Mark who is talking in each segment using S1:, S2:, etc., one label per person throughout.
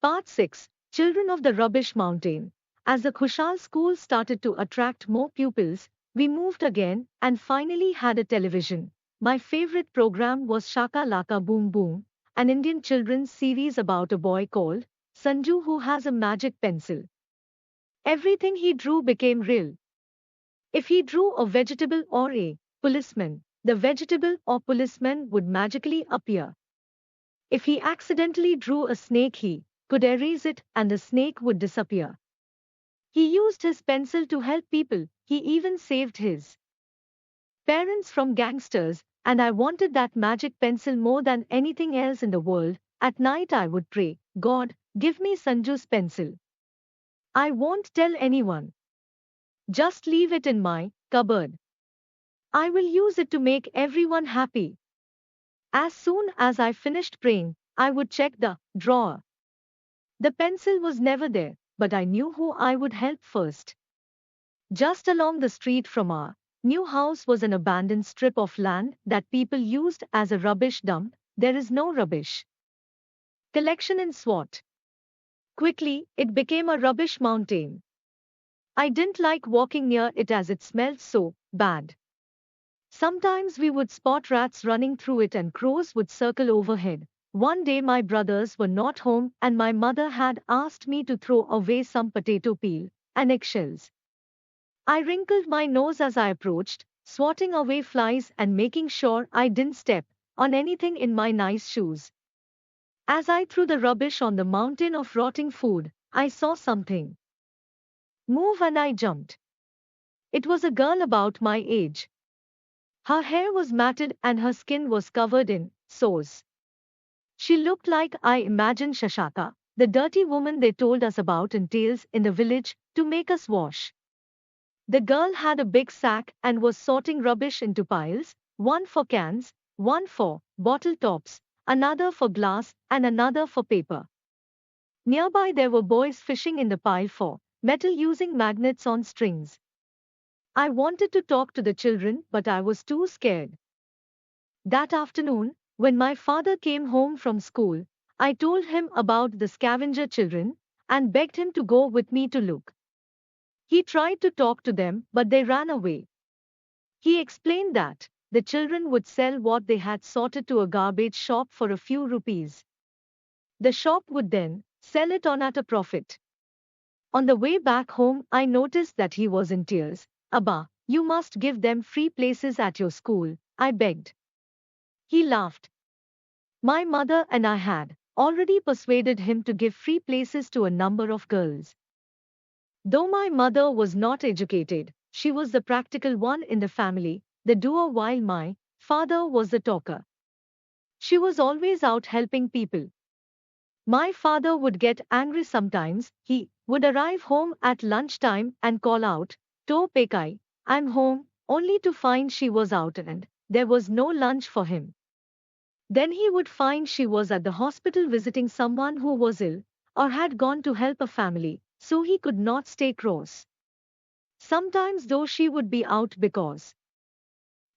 S1: Part 6. Children of the Rubbish Mountain. As the Khushal school started to attract more pupils, we moved again and finally had a television. My favorite program was Shaka Laka Boom Boom, an Indian children's series about a boy called Sanju who has a magic pencil. Everything he drew became real. If he drew a vegetable or a policeman, the vegetable or policeman would magically appear. If he accidentally drew a snake, he could erase it and the snake would disappear. He used his pencil to help people, he even saved his parents from gangsters, and I wanted that magic pencil more than anything else in the world. At night I would pray, God, give me Sanju's pencil. I won't tell anyone. Just leave it in my cupboard. I will use it to make everyone happy. As soon as I finished praying, I would check the drawer. The pencil was never there, but I knew who I would help first. Just along the street from our new house was an abandoned strip of land that people used as a rubbish dump. There is no rubbish collection in SWAT. Quickly, it became a rubbish mountain. I didn't like walking near it as it smelled so bad. Sometimes we would spot rats running through it and crows would circle overhead. One day my brothers were not home and my mother had asked me to throw away some potato peel and eggshells. I wrinkled my nose as I approached, swatting away flies and making sure I didn't step on anything in my nice shoes. As I threw the rubbish on the mountain of rotting food, I saw something move and I jumped. It was a girl about my age. Her hair was matted and her skin was covered in sores. She looked like I imagined Shashaka, the dirty woman they told us about in tales in the village, to make us wash. The girl had a big sack and was sorting rubbish into piles, one for cans, one for bottle tops, another for glass, and another for paper. Nearby there were boys fishing in the pile for metal using magnets on strings. I wanted to talk to the children, but I was too scared. That afternoon, when my father came home from school, I told him about the scavenger children and begged him to go with me to look. He tried to talk to them, but they ran away. He explained that the children would sell what they had sorted to a garbage shop for a few rupees. The shop would then sell it on at a profit. On the way back home, I noticed that he was in tears. Abba, you must give them free places at your school, I begged. He laughed. My mother and I had already persuaded him to give free places to a number of girls. Though my mother was not educated, she was the practical one in the family, the doer, while my father was the talker. She was always out helping people. My father would get angry sometimes. He would arrive home at lunchtime and call out, To Pekai, I'm home, only to find she was out and there was no lunch for him. Then he would find she was at the hospital visiting someone who was ill, or had gone to help a family, so he could not stay cross. Sometimes though she would be out because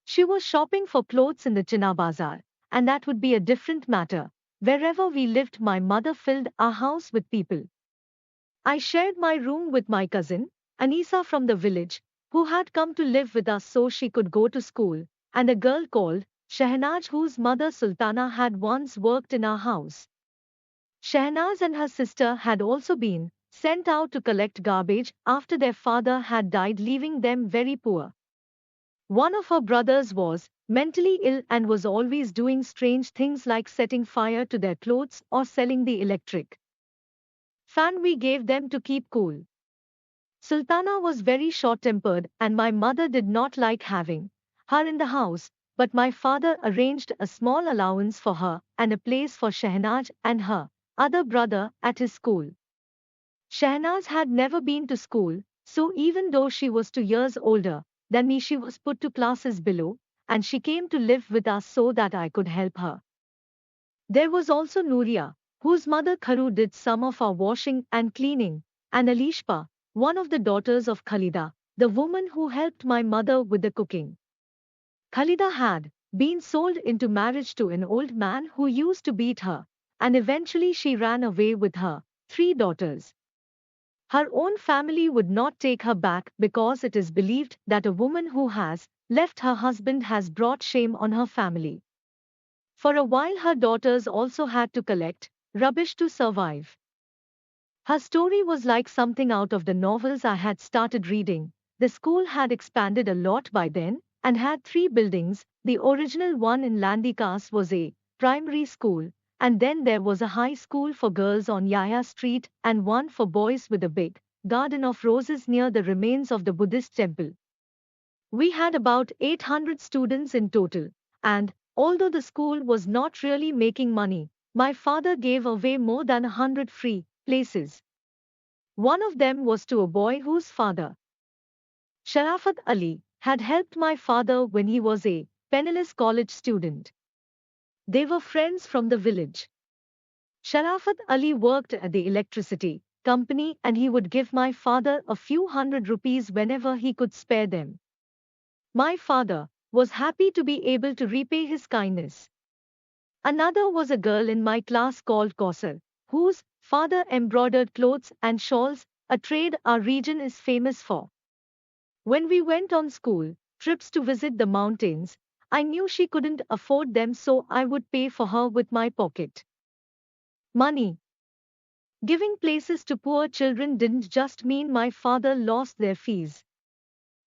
S1: she was shopping for clothes in the China Bazaar, and that would be a different matter. Wherever we lived, my mother filled our house with people. I shared my room with my cousin, Anisa from the village, who had come to live with us so she could go to school, and a girl called Shehnaz whose mother Sultana had once worked in our house. Shehnaz and her sister had also been sent out to collect garbage after their father had died, leaving them very poor. One of her brothers was mentally ill and was always doing strange things like setting fire to their clothes or selling the electric fan we gave them to keep cool. Sultana was very short-tempered and my mother did not like having her in the house, but my father arranged a small allowance for her and a place for Shehnaz and her other brother at his school. Shehnaz had never been to school, so even though she was 2 years older than me, she was put to classes below, and she came to live with us so that I could help her. There was also Nuria, whose mother Kharu did some of our washing and cleaning, and Alishpa, one of the daughters of Khalida, the woman who helped my mother with the cooking. Khalida had been sold into marriage to an old man who used to beat her, and eventually she ran away with her 3 daughters. Her own family would not take her back because it is believed that a woman who has left her husband has brought shame on her family. For a while, her daughters also had to collect rubbish to survive. Her story was like something out of the novels I had started reading. The school had expanded a lot by then and had 3 buildings. The original one in Landikas was a primary school, and then there was a high school for girls on Yaya Street and one for boys with a big garden of roses near the remains of the Buddhist temple. We had about 800 students in total, and although the school was not really making money, my father gave away more than 100 free places. One of them was to a boy whose father, Sharafat Ali, had helped my father when he was a penniless college student. They were friends from the village. Sharafat Ali worked at the electricity company and he would give my father a few hundred rupees whenever he could spare them. My father was happy to be able to repay his kindness. Another was a girl in my class called Kausar, whose father embroidered clothes and shawls, a trade our region is famous for. When we went on school trips to visit the mountains, I knew she couldn't afford them, so I would pay for her with my pocket money. Giving places to poor children didn't just mean my father lost their fees.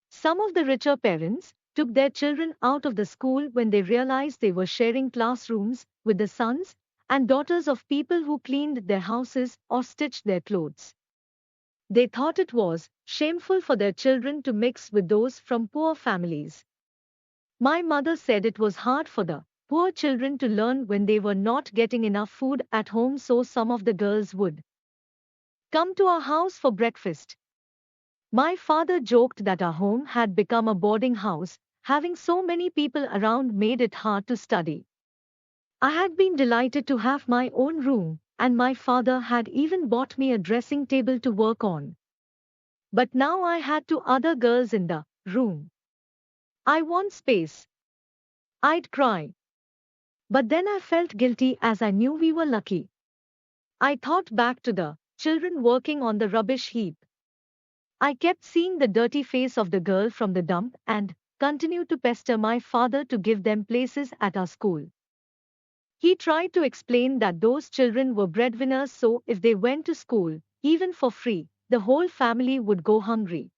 S1: Some of the richer parents took their children out of the school when they realized they were sharing classrooms with the sons and daughters of people who cleaned their houses or stitched their clothes. They thought it was shameful for their children to mix with those from poor families. My mother said it was hard for the poor children to learn when they were not getting enough food at home, so some of the girls would come to our house for breakfast. My father joked that our home had become a boarding house, having so many people around made it hard to study. I had been delighted to have my own room, and my father had even bought me a dressing table to work on. But now I had 2 other girls in the room. I want space. I'd cry. But then I felt guilty as I knew we were lucky. I thought back to the children working on the rubbish heap. I kept seeing the dirty face of the girl from the dump and continued to pester my father to give them places at our school. He tried to explain that those children were breadwinners, so if they went to school, even for free, the whole family would go hungry.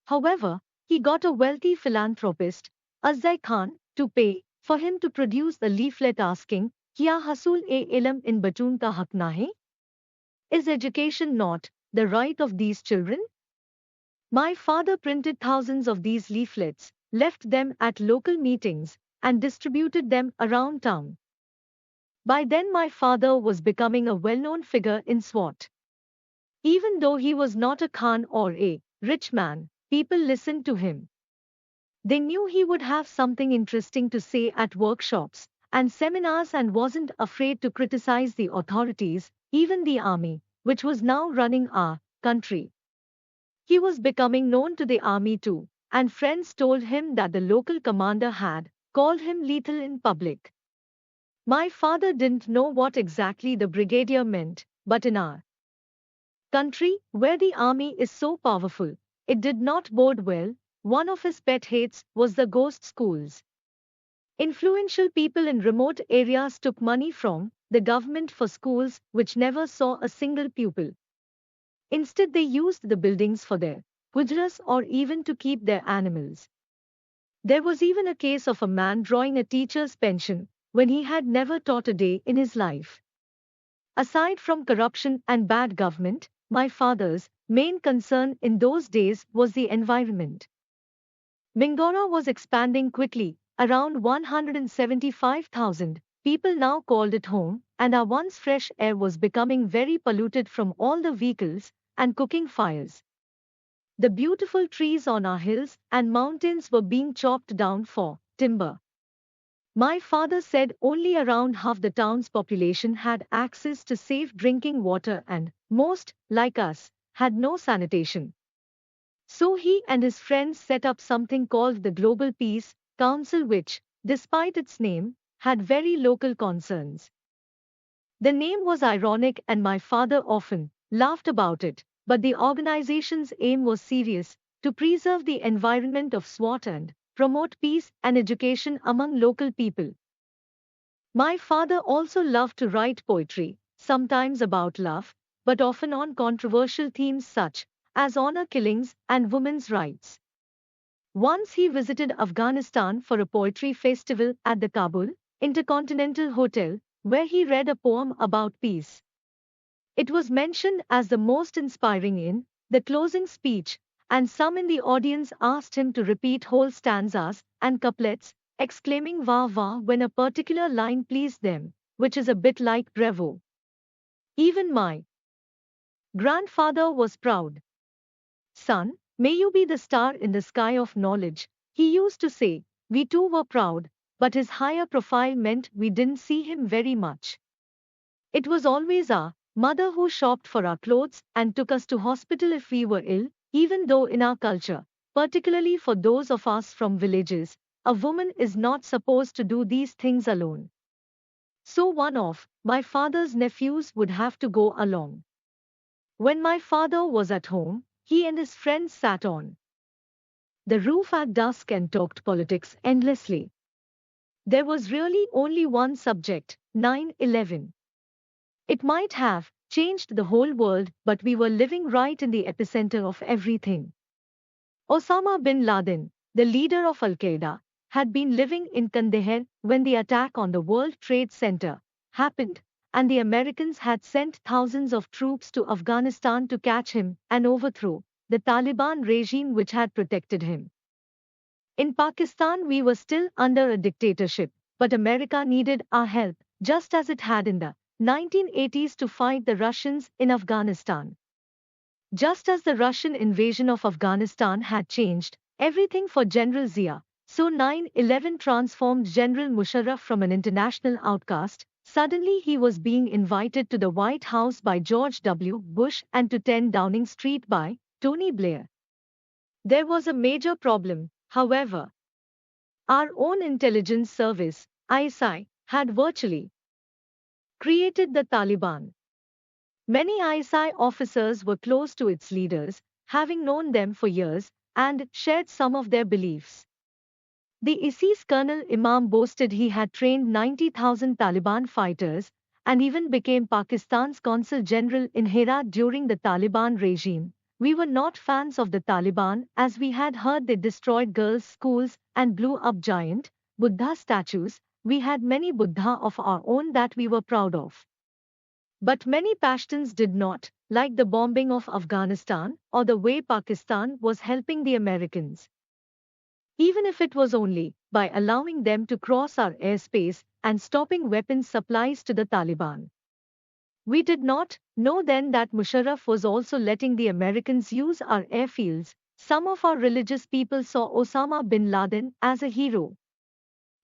S1: However, he got a wealthy philanthropist, Azai Khan, to pay for him to produce a leaflet asking, Kya hasul e ilm in bachun ka haq nahe? Is education not the right of these children? My father printed thousands of these leaflets, left them at local meetings, and distributed them around town. By then, my father was becoming a well known figure in SWAT. Even though he was not a Khan or a rich man, people listened to him. They knew he would have something interesting to say at workshops and seminars and wasn't afraid to criticize the authorities, even the army, which was now running our country. He was becoming known to the army too, and friends told him that the local commander had called him lethal in public. My father didn't know what exactly the brigadier meant, but in our country, where the army is so powerful, it did not bode well. One of his pet hates was the ghost schools. Influential people in remote areas took money from the government for schools which never saw a single pupil. Instead, they used the buildings for their hujras or even to keep their animals. There was even a case of a man drawing a teacher's pension when he had never taught a day in his life. Aside from corruption and bad government, my father's main concern in those days was the environment. Mingora was expanding quickly, around 175,000 people now called it home, and our once fresh air was becoming very polluted from all the vehicles and cooking fires. The beautiful trees on our hills and mountains were being chopped down for timber. My father said only around half the town's population had access to safe drinking water, and most, like us, had no sanitation. So he and his friends set up something called the Global Peace Council, which, despite its name, had very local concerns. The name was ironic and my father often laughed about it, but the organization's aim was serious, to preserve the environment of SWAT and promote peace and education among local people. My father also loved to write poetry, sometimes about love, but often on controversial themes such as honor killings and women's rights. Once he visited Afghanistan for a poetry festival at the Kabul Intercontinental Hotel, where he read a poem about peace. It was mentioned as the most inspiring in the closing speech, and some in the audience asked him to repeat whole stanzas and couplets, exclaiming wah wah when a particular line pleased them, which is a bit like bravo. Even my grandfather was proud. Son, may you be the star in the sky of knowledge, he used to say. We too were proud, but his higher profile meant we didn't see him very much. It was always our mother who shopped for our clothes and took us to hospital if we were ill, even though in our culture, particularly for those of us from villages, a woman is not supposed to do these things alone. So one of my father's nephews would have to go along. When my father was at home, he and his friends sat on the roof at dusk and talked politics endlessly. There was really only one subject, 9/11. It might have changed the whole world, but we were living right in the epicenter of everything. Osama bin Laden, the leader of Al Qaeda, had been living in Kandahar when the attack on the World Trade Center happened, and the Americans had sent thousands of troops to Afghanistan to catch him and overthrow the Taliban regime which had protected him. In Pakistan, we were still under a dictatorship, but America needed our help, just as it had in the 1980s to fight the Russians in Afghanistan. Just as the Russian invasion of Afghanistan had changed everything for General Zia, so 9/11 transformed General Musharraf from an international outcast. Suddenly he was being invited to the White House by George W. Bush and to 10 Downing Street by Tony Blair. There was a major problem, however. Our own intelligence service, ISI, had virtually created the Taliban. Many ISI officers were close to its leaders, having known them for years, and shared some of their beliefs. The ISIS Colonel Imam boasted he had trained 90,000 Taliban fighters, and even became Pakistan's consul general in Herat during the Taliban regime. We were not fans of the Taliban as we had heard they destroyed girls' schools and blew up giant Buddha statues. We had many Buddha of our own that we were proud of. But many Pashtuns did not like the bombing of Afghanistan or the way Pakistan was helping the Americans. Even if it was only by allowing them to cross our airspace and stopping weapons supplies to the Taliban. We did not know then that Musharraf was also letting the Americans use our airfields. Some of our religious people saw Osama bin Laden as a hero.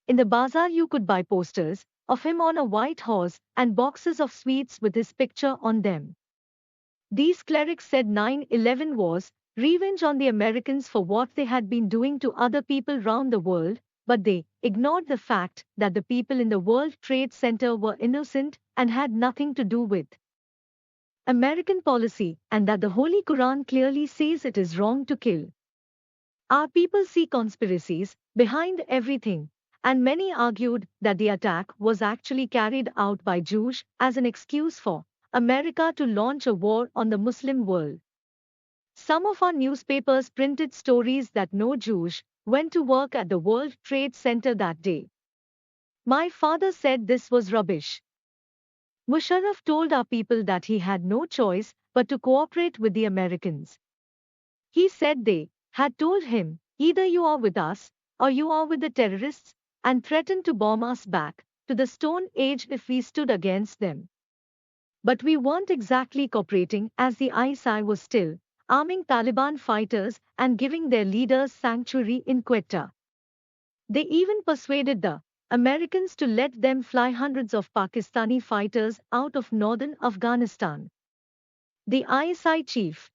S1: In the bazaar you could buy posters of him on a white horse and boxes of sweets with his picture on them. These clerics said 9/11 was revenge on the Americans for what they had been doing to other people round the world, but they ignored the fact that the people in the World Trade Center were innocent and had nothing to do with American policy, and that the Holy Quran clearly says it is wrong to kill. Our people see conspiracies behind everything, and many argued that the attack was actually carried out by Jews as an excuse for America to launch a war on the Muslim world. Some of our newspapers printed stories that no Jews went to work at the World Trade Center that day. My father said this was rubbish. Musharraf told our people that he had no choice but to cooperate with the Americans. He said they had told him, either you are with us or you are with the terrorists, and threatened to bomb us back to the Stone Age if we stood against them. But we weren't exactly cooperating as the ISI was still arming Taliban fighters and giving their leaders sanctuary in Quetta. They even persuaded the Americans to let them fly hundreds of Pakistani fighters out of northern Afghanistan. The ISI chief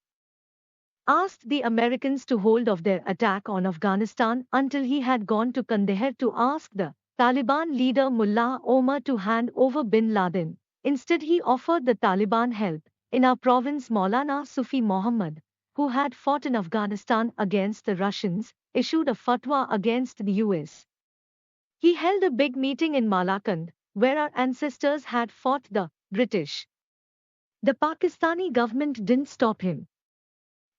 S1: asked the Americans to hold off their attack on Afghanistan until he had gone to Kandahar to ask the Taliban leader Mullah Omar to hand over bin Laden. Instead, he offered the Taliban help. In our province, Maulana Sufi Muhammad, who had fought in Afghanistan against the Russians, issued a fatwa against the US. He held a big meeting in Malakand, where our ancestors had fought the British. The Pakistani government didn't stop him.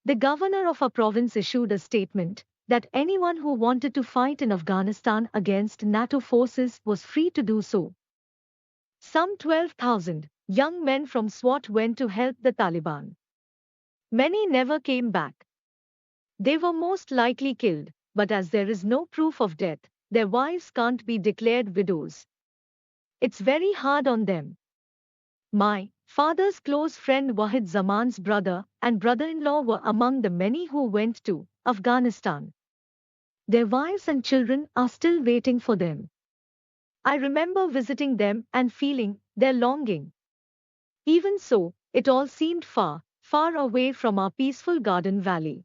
S1: The governor of our province issued a statement that anyone who wanted to fight in Afghanistan against NATO forces was free to do so. Some 12,000 young men from SWAT went to help the Taliban. Many never came back. They were most likely killed, but as there is no proof of death, their wives can't be declared widows. It's very hard on them. My father's close friend Wahid Zaman's brother and brother-in-law were among the many who went to Afghanistan. Their wives and children are still waiting for them. I remember visiting them and feeling their longing. Even so, it all seemed far, far away from our peaceful garden valley.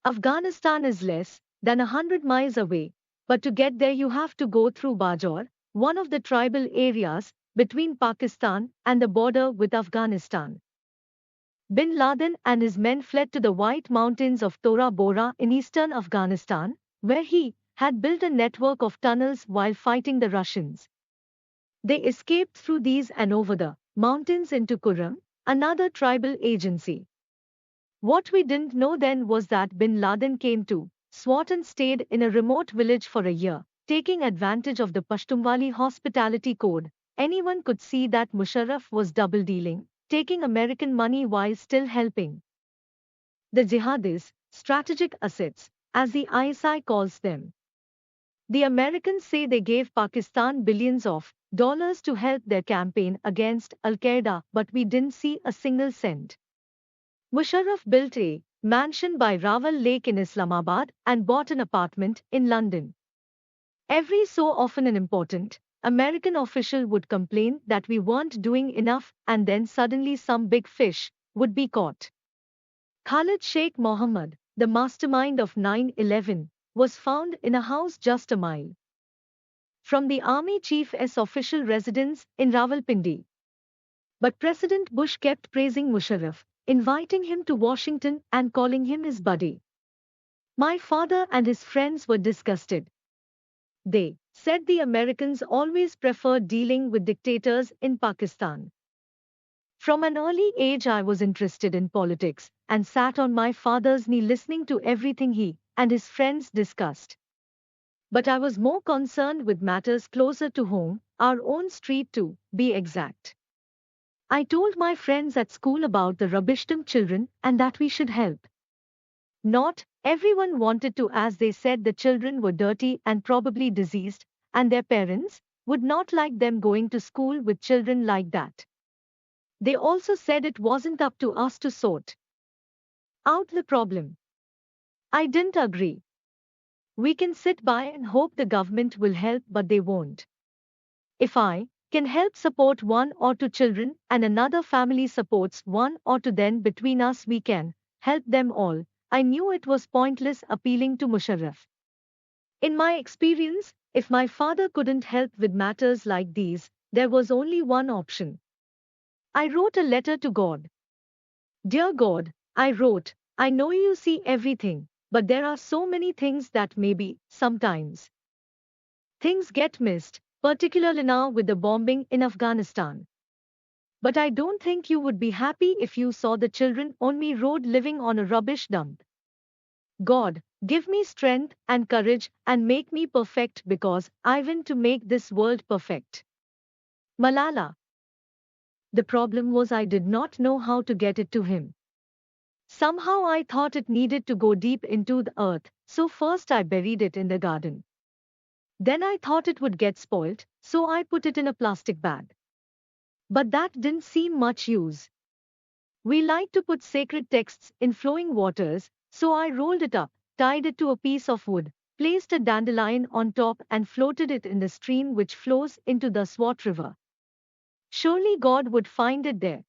S1: Afghanistan is less than 100 miles away, but to get there you have to go through Bajaur, one of the tribal areas between Pakistan and the border with Afghanistan. Bin Laden and his men fled to the White Mountains of Tora Bora in eastern Afghanistan, where he had built a network of tunnels while fighting the Russians. They escaped through these and over the mountains into Kurram, another tribal agency. What we didn't know then was that Bin Laden came to SWAT and stayed in a remote village for a year, taking advantage of the Pashtunwali hospitality code. Anyone could see that Musharraf was double-dealing, taking American money while still helping the jihadis, strategic assets, as the ISI calls them. The Americans say they gave Pakistan billions of dollars to help their campaign against Al-Qaeda, but we didn't see a single cent. Musharraf built a mansion by Rawal Lake in Islamabad and bought an apartment in London. Every so often an important American official would complain that we weren't doing enough, and then suddenly some big fish would be caught. Khalid Sheikh Mohammed, the mastermind of 9/11, was found in a house just a mile from the Army Chief's official residence in Rawalpindi. But President Bush kept praising Musharraf, inviting him to Washington and calling him his buddy. My father and his friends were disgusted. They said the Americans always preferred dealing with dictators in Pakistan. From an early age I was interested in politics and sat on my father's knee listening to everything he and his friends discussed. But I was more concerned with matters closer to home, our own street to be exact. I told my friends at school about the Rabishtam children and that we should help. Not everyone wanted to, as they said the children were dirty and probably diseased, and their parents would not like them going to school with children like that. They also said it wasn't up to us to sort out the problem. I didn't agree. We can sit by and hope the government will help, but they won't. If I can help support one or two children and another family supports one or two, then between us we can help them all. I knew it was pointless appealing to Musharraf. In my experience, if my father couldn't help with matters like these, there was only one option. I wrote a letter to God. Dear God, I wrote, I know you see everything, but there are so many things that maybe, sometimes, things get missed, particularly now with the bombing in Afghanistan. But I don't think you would be happy if you saw the children on me road living on a rubbish dump. God, give me strength and courage and make me perfect, because I want to make this world perfect. Malala. The problem was I did not know how to get it to him. Somehow I thought it needed to go deep into the earth, so first I buried it in the garden. Then I thought it would get spoiled, so I put it in a plastic bag. But that didn't seem much use. We like to put sacred texts in flowing waters, so I rolled it up, tied it to a piece of wood, placed a dandelion on top and floated it in the stream which flows into the Swat River. Surely God would find it there.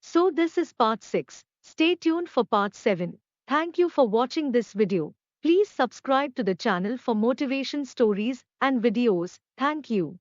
S1: So this is part 6. Stay tuned for part 7. Thank you for watching this video. Please subscribe to the channel for motivation stories and videos. Thank you.